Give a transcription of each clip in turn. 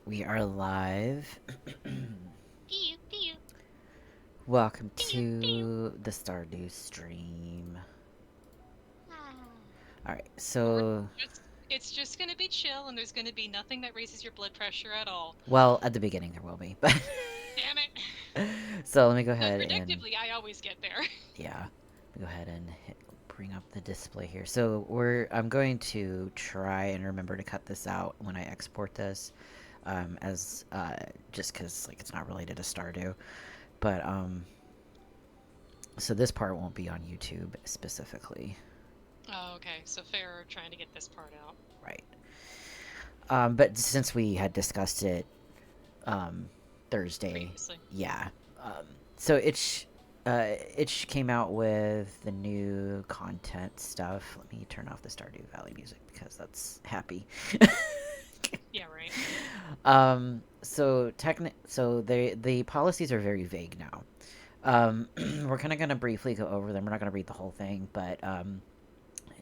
We are live. Pew pew Welcome pew pew. to the Stardew stream. Ah. Alright, We're so, it's just gonna be chill, and there's gonna be nothing that raises your blood pressure at all. well, at the beginning there will be, but. Damn it! So let me go Though ahead and, predictably, I always get there. yeah, let me go ahead and bring up the display here. So I'm going to try and remember to cut this out when I export this, just because, like, it's not related to Stardew. But, so this part won't be on YouTube specifically. Oh, okay. So fair trying to get this part out Right. But since we had discussed it um, Thursday, previously. yeah. Um, so Itch came out with the new content stuff. Let me turn off the Stardew Valley music because that's happy. Yeah, right. So the policies are very vague now. We're kind of gonna briefly go over them. We're not gonna read the whole thing, but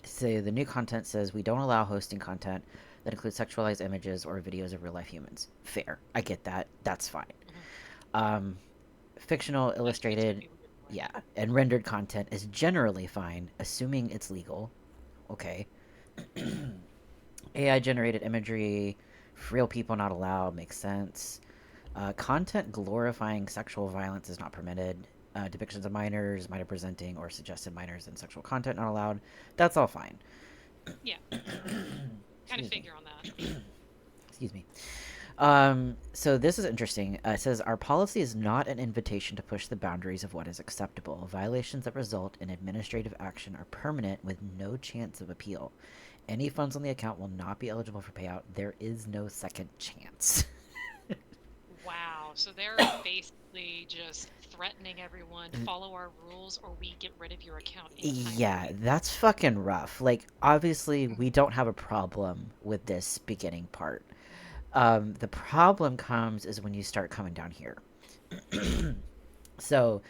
so the new content says we don't allow hosting content that includes sexualized images or videos of real life humans. Fair, I get that. That's fine. Hmm. Um, fictional, That gets illustrated, really yeah, annoying. and rendered content is generally fine, assuming it's legal. Okay. AI generated imagery, real people not allowed, makes sense. Content glorifying sexual violence is not permitted. Depictions of minors, minor presenting, or suggested minors in sexual content not allowed. That's all fine. Yeah, kind of Excuse me. figure on that. Excuse me. So this is interesting. It says our policy is not an invitation to push the boundaries of what is acceptable. Violations that result in administrative action are permanent with no chance of appeal. Any funds on the account will not be eligible for payout. There is no second chance. Wow. So they're basically just threatening everyone, follow our rules or we get rid of your account Yeah, entirely. that's fucking rough. Like, obviously, Mhm. we don't have a problem with this beginning part. The problem comes is when you start coming down here. So,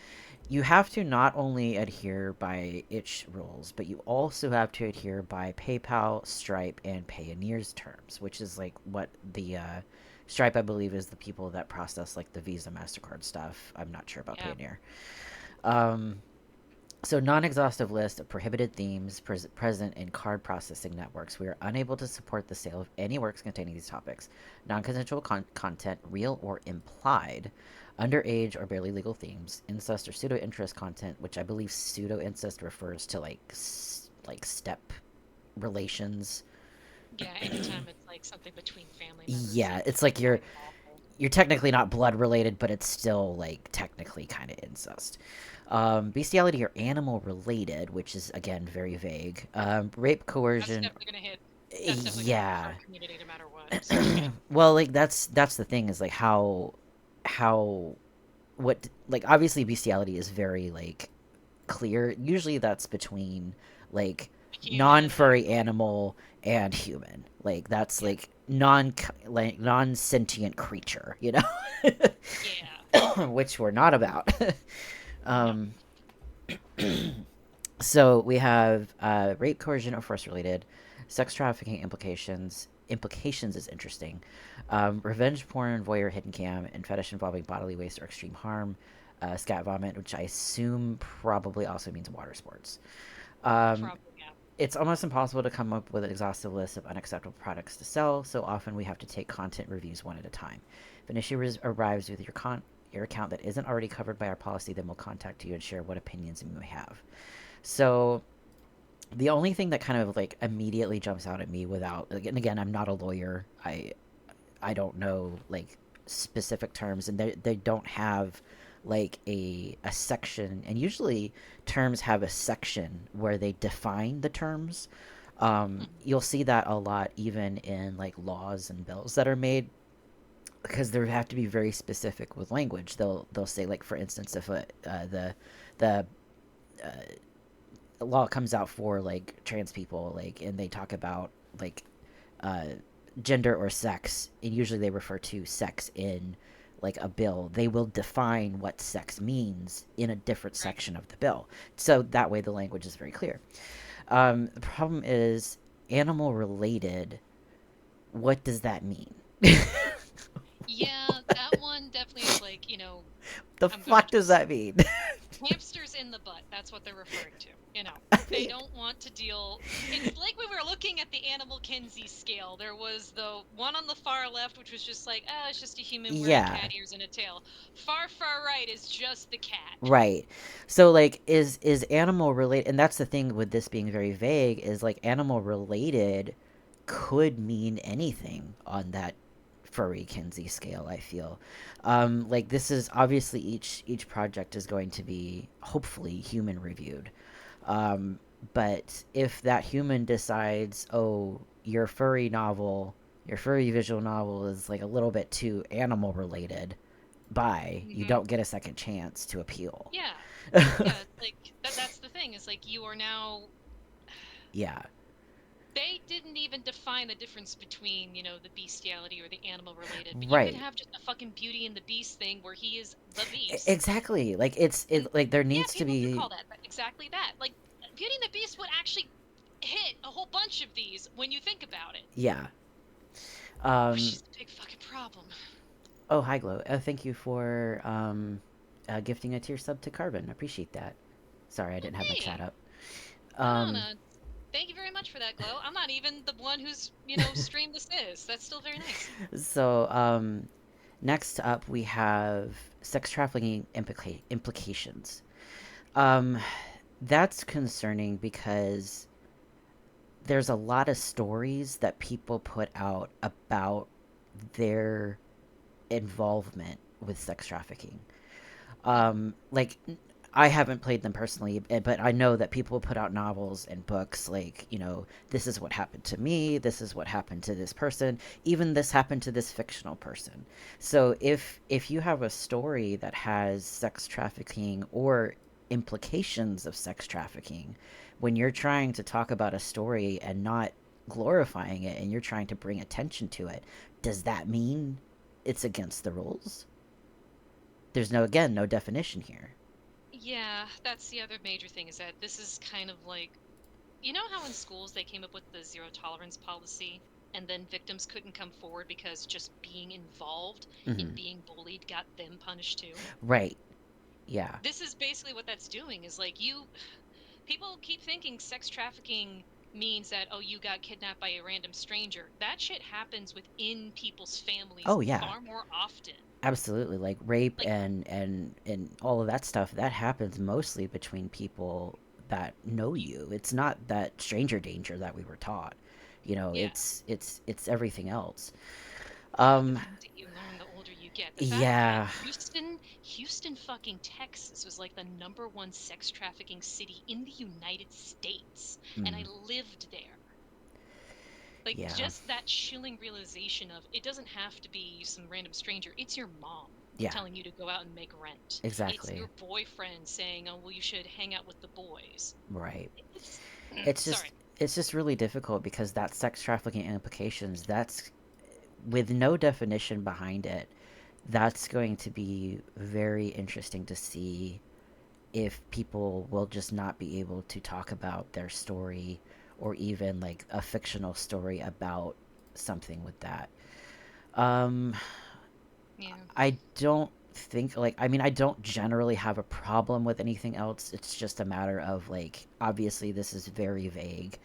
you have to not only adhere by itch rules, but you also have to adhere by PayPal, Stripe, and Payoneer's terms, which is like what the Stripe, I believe, is the people that process like the Visa, Mastercard stuff. I'm not sure about Yeah. Payoneer. Um, so, non-exhaustive list of prohibited themes present in card processing networks. We are unable to support the sale of any works containing these topics. Non-consensual content, real or implied, underage or barely legal themes, incest or pseudo-incest content, which I believe pseudo-incest refers to like step relations. Yeah, anytime it's like something between family members, Yeah, it can it's be like quite awful. you're technically not blood related, but it's still like technically kind of incest. Bestiality or animal related, which is again very vague. Rape, That's coercion. definitely gonna hit. That's definitely gonna hit Yeah. our community no matter what. So yeah, Well, like that's the thing is like how what like obviously bestiality is very like clear. Usually that's between like human and non-furry like animal and human. Like that's yeah, like non-sentient creature, you know? yeah, Which we're not about. no, um, so we have rape, coercion, or force related, sex trafficking implications. Implications is interesting. Revenge porn, voyeur, hidden cam, and fetish involving bodily waste or extreme harm. Scat vomit, which I assume probably also means water sports. Um, probably yeah. it's almost impossible to come up with an exhaustive list of unacceptable products to sell, so often we have to take content reviews one at a time. If an issue arrives with your account that isn't already covered by our policy, then we'll contact you and share what opinions we may have. So the only thing that kind of like immediately jumps out at me without, and again, I'm not a lawyer. I don't know like specific terms, and they don't have like a section. And usually, terms have a section where they define the terms. Mhm. You'll see that a lot even in like laws and bills that are made because they have to be very specific with language. They'll say like for instance if the law comes out for like trans people like and they talk about like uh, gender or sex, and usually they refer to sex in like a bill, they will define what sex means in a different Right. section of the bill. So that way the language is very clear. The problem is animal related. What does that mean? The I'm gonna fuck does just that mean? hamsters in the butt. That's what they're referring to. You know, they don't want to deal. It's like when we were looking at the animal Kinsey scale. There was the one on the far left, which was just like, it's just a human wearing Yeah, cat ears and a tail. Far right is just the cat. right. So like is animal related, and that's the thing with this being very vague, is like animal related could mean anything on that furry Kinsey scale, I feel. Like this is obviously each project is going to be hopefully human reviewed. Um, but if that human decides, oh, your furry visual novel is like a little bit too animal related, bye, you Hmm. don't get a second chance to appeal. Yeah, yeah. Like that's the thing. Is like you are now. Yeah, They didn't even define the difference between, the bestiality or the animal related. But you could right. have just a fucking Beauty and the Beast thing where he is the beast. Exactly. Like And like there yeah, needs to people do be call that exactly that. Like Beauty and the Beast would actually hit a whole bunch of these when you think about it. yeah. Which Um is a big fucking problem. oh, hi Glow. Thank you for gifting a tier sub to Carbon. Appreciate that. Sorry, I Well, didn't have my chat hey, up. no, Um no. Thank you very much for that, Glow. I'm not even the one who's, streamed this is. That's still very nice. so next up we have sex trafficking implications. Um that's concerning because there's a lot of stories that people put out about their involvement with sex trafficking. Hmm. Like I haven't played them personally, but I know that people put out novels and books like, this is what happened to me, this is what happened to this person, even this happened to this fictional person. So if you have a story that has sex trafficking or implications of sex trafficking, when you're trying to talk about a story and not glorifying it and you're trying to bring attention to it, does that mean it's against the rules? There's no definition here. Yeah, that's the other major thing is that this is kind of like, how in schools they came up with the zero tolerance policy and then victims couldn't come forward because just being involved in Hmm. being bullied got them punished too? Right. Yeah. This is basically what that's doing is like people keep thinking sex trafficking means that, oh, you got kidnapped by a random stranger. That shit happens within people's families Oh yeah. far more often. Absolutely. Like rape Like, and all of that stuff that happens mostly between people that know you. It's not that stranger danger that we were taught. yeah. It's everything else. Yeah, the Um things that you learn the older you get. The fact that yeah. Houston fucking Texas was like the #1 sex trafficking city in the United States, and I Mm, lived there. Like yeah. just that chilling realization of it doesn't have to be some random stranger. It's your mom Yeah. telling you to go out and make rent. It's Exactly. your boyfriend saying, "Oh, well, you should hang out with the boys." Right. It's It's sorry. just it's just really difficult because that sex trafficking implications, that's with no definition behind it. That's going to be very interesting to see if people will just not be able to talk about their story or even like a fictional story about something with that. Um, Yeah. I don't think like I mean I don't generally have a problem with anything else. It's just a matter of like obviously this is very vague.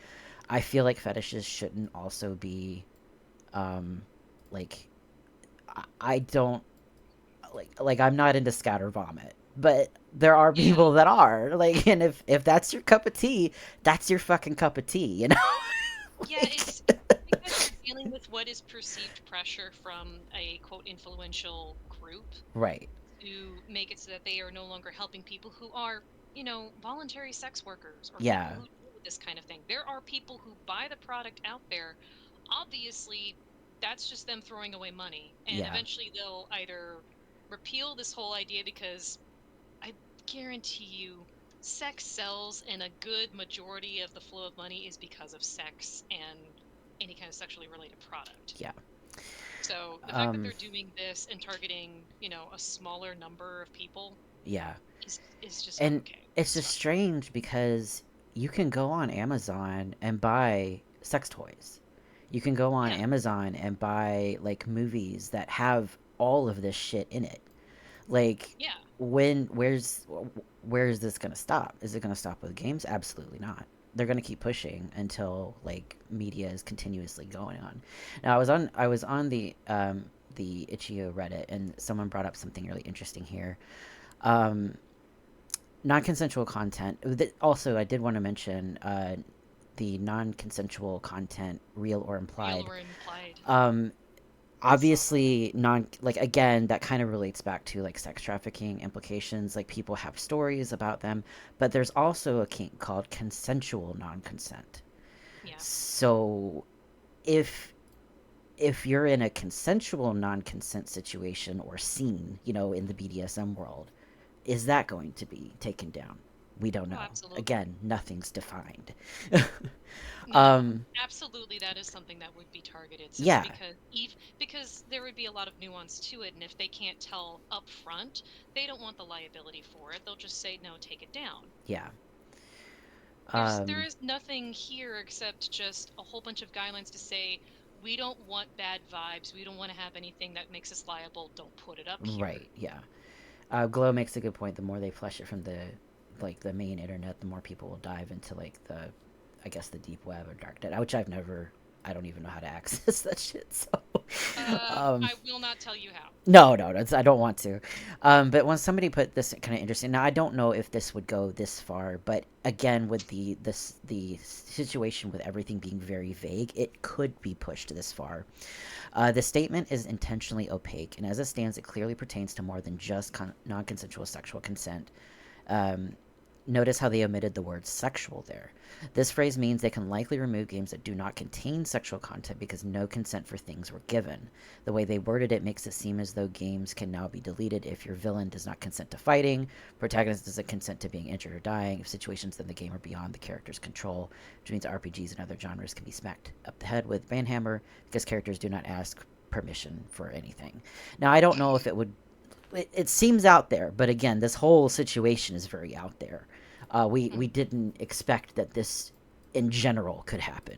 I feel like fetishes shouldn't also be um like I don't like I'm not into scatter vomit, but there are Yeah. people that are like, and if that's your cup of tea, that's your fucking cup of tea, you know? Yeah, Like, it's because you're dealing with what is perceived pressure from a quote influential group right. to make it so that they are no longer helping people who are, voluntary sex workers or people Yeah. who deal with this kind of thing. There are people who buy the product out there. Obviously, that's just them throwing away money. And Yeah. eventually they'll either repeal this whole idea because I guarantee you sex sells and a good majority of the flow of money is because of sex and any kind of sexually related product. Yeah. So the fact that Um they're doing this and targeting, a smaller number of people yeah. is just not And okay. it's It's just fucked. strange because you can go on Amazon and buy sex toys. You can go on Yeah. Amazon and buy like movies that have all of this shit in it. Like Yeah. when where is this going to stop? Is it going to stop with games? Absolutely not. They're going to keep pushing until like media is continuously going on. Now I was on the itch.io Reddit, and someone brought up something really interesting here. um Non-consensual content. Also, I did want to mention the non-consensual content, real or Real implied. or implied. um I saw that. Obviously, non like, again, that kind of relates back to like sex trafficking implications. Like, people have stories about them, but there's also a kink called consensual non-consent. Yeah. So if you're in a consensual non-consent situation or scene, in the BDSM world, is that going to be taken down? We don't Oh, know. absolutely. Again, nothing's defined. No, um absolutely that is something that would be targeted simply yeah, because there would be a lot of nuance to it, and if they can't tell up front, they don't want the liability for it. They'll just say no, take it down. yeah. There um is nothing here except just a whole bunch of guidelines to say we don't want bad vibes. We don't want to have anything that makes us liable. Don't put it up here. right, yeah. Glow makes a good point. The more they flush it from the main internet, the more people will dive into like I guess the deep web or dark net, which I don't even know how to access that shit. So, um, I will not tell you how. no, no, I don't want to. But when somebody put this kind of interesting, now I don't know if this would go this far, but again, with the situation with everything being very vague, it could be pushed this far. The statement is intentionally opaque, and as it stands, it clearly pertains to more than just non consensual sexual consent. Um, Notice how they omitted the word sexual there. This phrase means they can likely remove games that do not contain sexual content because no consent for things were given. The way they worded it makes it seem as though games can now be deleted if your villain does not consent to fighting, protagonist doesn't consent to being injured or dying, if situations in the game are beyond the character's control, which means RPGs and other genres can be smacked up the head with banhammer because characters do not ask permission for anything. Now, I don't know if it would. It seems out there, but again, this whole situation is very out there. We Hmm. didn't expect that this in general could happen.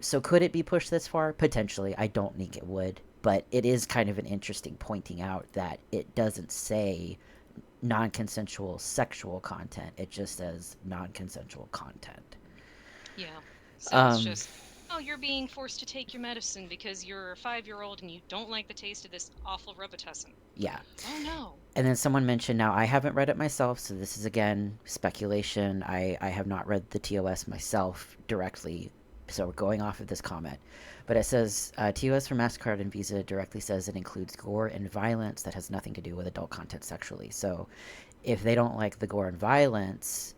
So could it be pushed this far? Potentially. I don't think it would, but it is kind of an interesting pointing out that it doesn't say non-consensual sexual content. It just says non-consensual content. Yeah. So it's Um, just, oh, you're being forced to take your medicine because you're a 5-year-old and you don't like the taste of this awful Robitussin. yeah. Oh no. And then someone mentioned, now I haven't read it myself, so this is again speculation. I have not read the TOS myself directly, so we're going off of this comment. But it says TOS for MasterCard and Visa directly says it includes gore and violence that has nothing to do with adult content sexually. So if they don't like the gore and violence,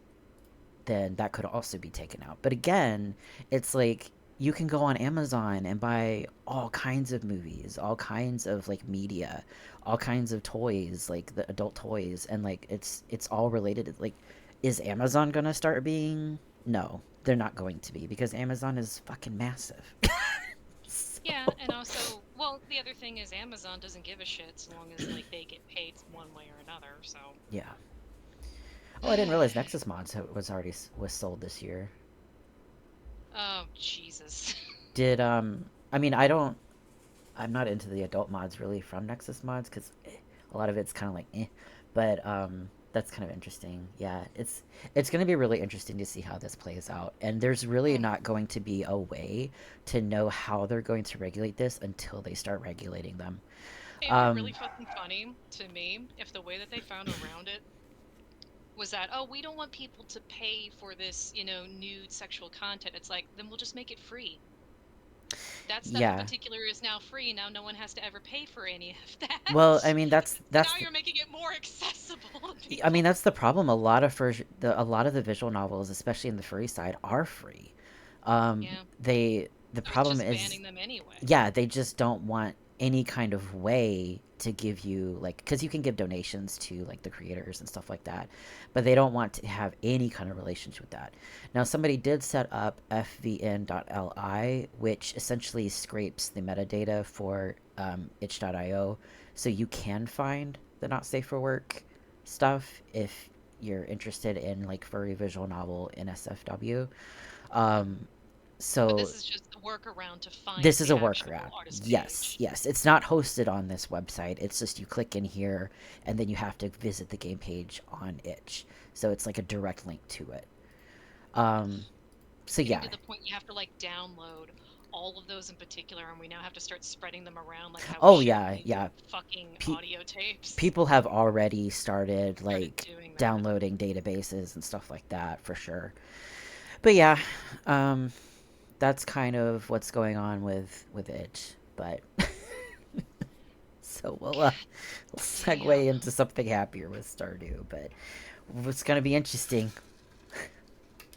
then that could also be taken out. But again, it's like you can go on Amazon and buy all kinds of movies, all kinds of like media, all kinds of toys, like the adult toys, and like it's all related to, like, is Amazon gonna start being? No, they're not going to be because Amazon is fucking massive. Yeah, So, and also, well, the other thing is Amazon doesn't give a shit so long as like they get paid one way or another. So, yeah. Oh, I didn't realize Nexus Mods was sold this year. oh Jesus. Did I mean, I'm not into the adult mods really from Nexus Mods because a lot of it's kind of like eh. But that's kind of interesting. Yeah, it's going to be really interesting to see how this plays out. And there's really Mhm. not going to be a way to know how they're going to regulate this until they start regulating them. It'd be Um, really fucking funny to me if the way that they found around it was that, oh, we don't want people to pay for this, nude sexual content. It's like, then we'll just make it free. That stuff in yeah. particular is now free. Now no one has to ever pay for any of that. Well, I mean So now you're making it more accessible to I people. mean that's the problem. A lot of the visual novels, especially in the furry side, are free. Yeah. The So it's problem just is, banning them anyway. yeah, they just don't want any kind of way to give you, like, because you can give donations to like the creators and stuff like that, but they don't want to have any kind of relationship with that. Now, somebody did set up fvn.li, which essentially scrapes the metadata for itch.io, so you can find the not safe for work stuff if you're interested in like furry visual novel in SFW. Um, But so this is just workaround to find This is the a actual workaround. artist Yes, page. yes. It's not hosted on this website. It's just you click in here and then you have to visit the game page on itch. So it's like a direct link to it. Um, so Getting yeah. to the point you have to like download all of those in particular, and we now have to start spreading them around like how we Oh share yeah, new yeah. fucking Pe- audio tapes. People have already started Started like doing that. downloading databases and stuff like that for sure. But yeah, um, that's kind of what's going on with it. But so we'll segue Damn. into something happier with Stardew. But it's gonna be interesting.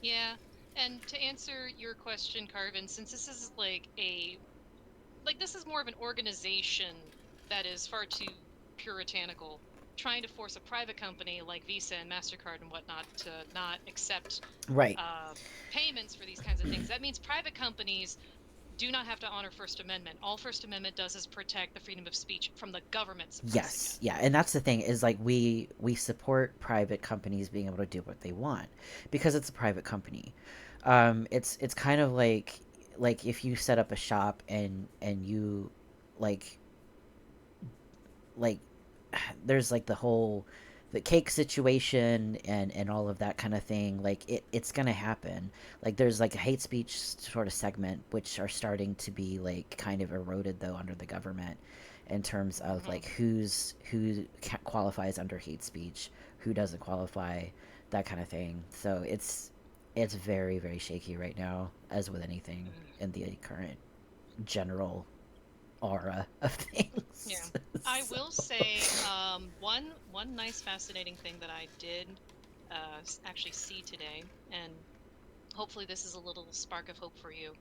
Yeah. And to answer your question, Carvin, since this is like this is more of an organization that is far too puritanical, trying to force a private company like Visa and MasterCard and whatnot to not accept Right. uh, payments for these kinds of things. That means private companies do not have to honor First Amendment. All First Amendment does is protect the freedom of speech from the government suppressing Yes. it. Yeah. And that's the thing is like we support private companies being able to do what they want because it's a private company. It's kind of like if you set up a shop and you like like there's like the cake situation and all of that kind of thing. Like it's gonna happen. Like there's like a hate speech sort of segment which are starting to be like kind of eroded though under the government in terms of Hmm. like qualifies under hate speech, who doesn't qualify, that kind of thing. So it's very very shaky right now, as with anything in the current general aura of Yeah. things. I So- will say one nice fascinating thing that I did actually see today, and hopefully this is a little spark of hope for you.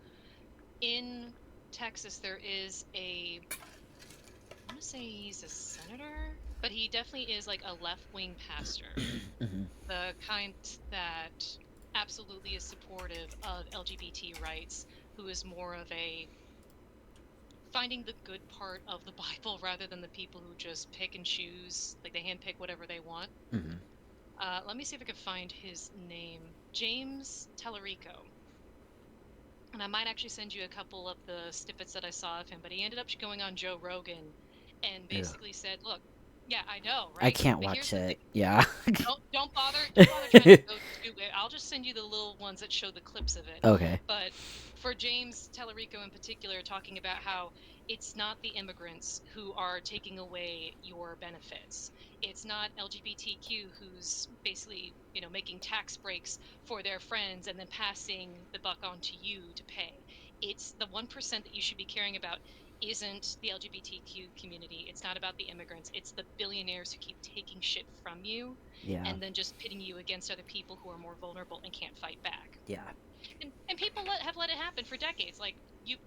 In Texas, there is I want to say he's a senator, but he definitely is like a left-wing pastor, Mhm. the kind that absolutely is supportive of LGBT rights, who is more of a finding the good part of the Bible rather than the people who just pick and choose, like they handpick whatever they want. Mhm. Let me see if I can find his name. James Tellerico. And I might actually send you a couple of the snippets that I saw of him, but he ended up going on Joe Rogan and Ew. basically said, "Look, yeah, I know, I right? can't But here's watch the thing. it. Yeah. Don't bother trying to go to it. I'll just send you the little ones that show the clips of it. Okay. But for James Tellerico in particular, talking about how it's not the immigrants who are taking away your benefits. It's not LGBTQ who's basically, making tax breaks for their friends and then passing the buck on to you to pay. It's the 1% that you should be caring about isn't the LGBTQ community. It's not about the immigrants. It's the billionaires who keep taking shit from you Yeah. and then just pitting you against other people who are more vulnerable and can't fight back. Yeah. And people have let it happen for decades. Like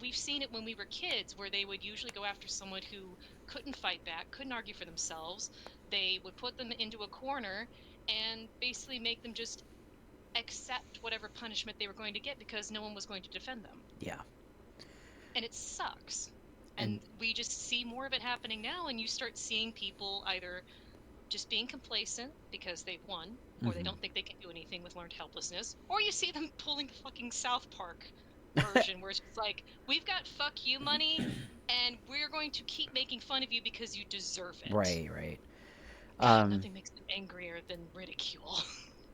we've seen it when we were kids, where they would usually go after someone who couldn't fight back, couldn't argue for themselves. They would put them into a corner and basically make them just accept whatever punishment they were going to get because no one was going to defend them. Yeah. And it sucks. And And we just see more of it happening now, and you start seeing people either just being complacent because they've won, or they mhm. don't think they can do anything with learned helplessness, or you see them pulling the fucking South Park version where it's just like, we've got fuck you money, and we're going to keep making fun of you because you deserve it. Right, right. God, Um nothing makes them angrier than ridicule.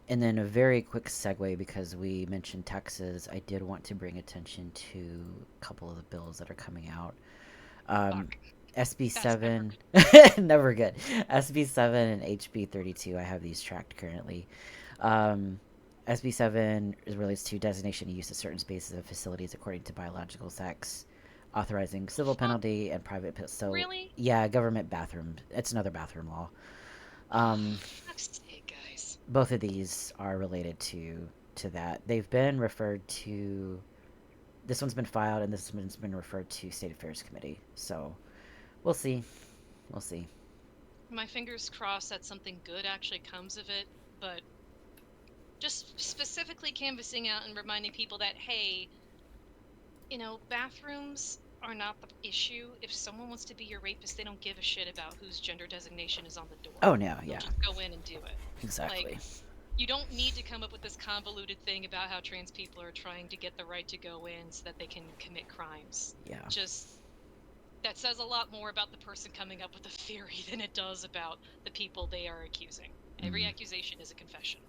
and then a very quick segue because we mentioned Texas, I did want to bring attention to a couple of the bills that are coming out. Um Fuck. That's never SB7 good. never good. SB7 and HB32, I have these tracked currently. Um, SB7 relates to designation and use of certain spaces and facilities according to biological sex, authorizing civil Fuck, penalty and so really? yeah, government bathroom. It's another bathroom law. Oh, Um, for fuck's sake, guys. both of these are related to that. They've been referred to. This one's been filed, and this one's been referred to State Affairs Committee. So we'll see. We'll see. My fingers crossed that something good actually comes of it, but just specifically canvassing out and reminding people that, hey, bathrooms are not the issue. If someone wants to be your rapist, they don't give a shit about whose gender designation is on the door. Oh no, They'll yeah, just go in and do it. Like, exactly. You don't need to come up with this convoluted thing about how trans people are trying to get the right to go in so that they can commit crimes. Yeah. Just that says a lot more about the person coming up with a theory than it does about the people they are accusing. Every Mhm. accusation is a confession.